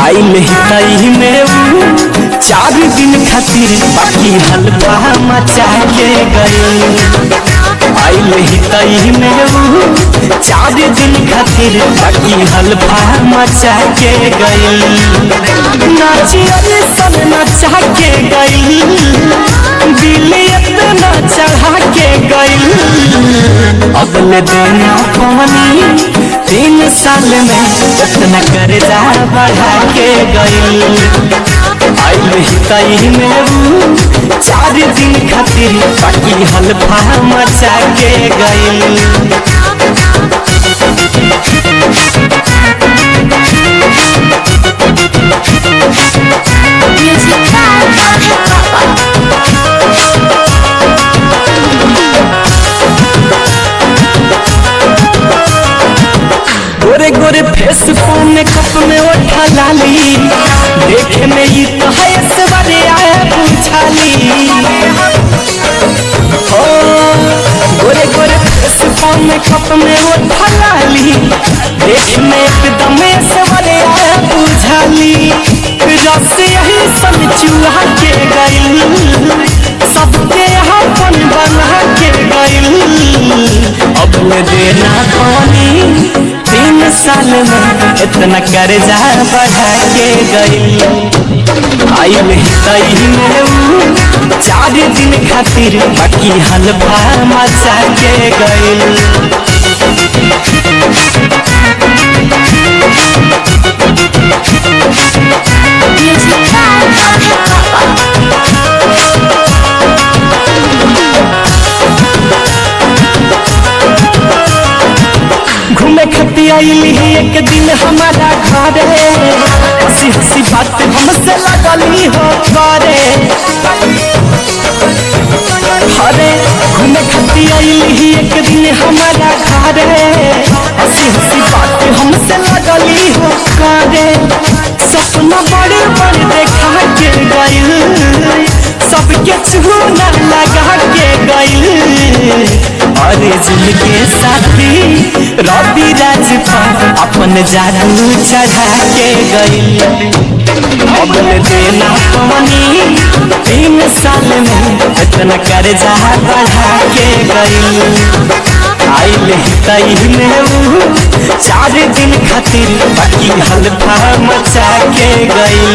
आइल हितई में 4 दिन खातिर बाकी हलवा मचा के गई। आइल हितई में 4 दिन खातिर बाकी हलवा मचा के गई। नाचिए सन नचा के गई, दिलियत न चढ़ा के गई। अगले दिन पानी 3 साल में इतना कर्जा बढ़ा के गई। आइल हितई में 4 दिन खातिर बाकी हलवा मचा के गई। गोरे गोरे फेस में कप में उठा लाली, देखे में ही तो है सवारे आया पूछाली। ओ गोरे गोरे फेस में कप में उठा लाली, देखे में एकदम सवारे आया पूछाली। रस यही सन चूहा के गई, सबके अपन बना के गई। अब देना पानी 3 साल में इतना कर्जा बढ़ा के गई। आइल हितई में 4 दिन खातिर बाकी हलवा मचा के गई। घूमे खती आइली एक दिन हमारा घरे, हंसी हंसी बात हमसे लगली हो करे। अरे घूमे खती आइली एक दिन हमारा घरे, हंसी हंसी बात हमसे लगली हो करे। सपना बड़े बड़े देखा के गई, सबके चूना लगा के गई। अरे जिल के साथी रवि राजपाल अपन जादू चढ़ा के गई। अगल देना पानी 3 साल में इतना कर्जा बढ़ा के गई। आइल हितई में 4 दिन खातिर बाकी हलवा मचा के गई।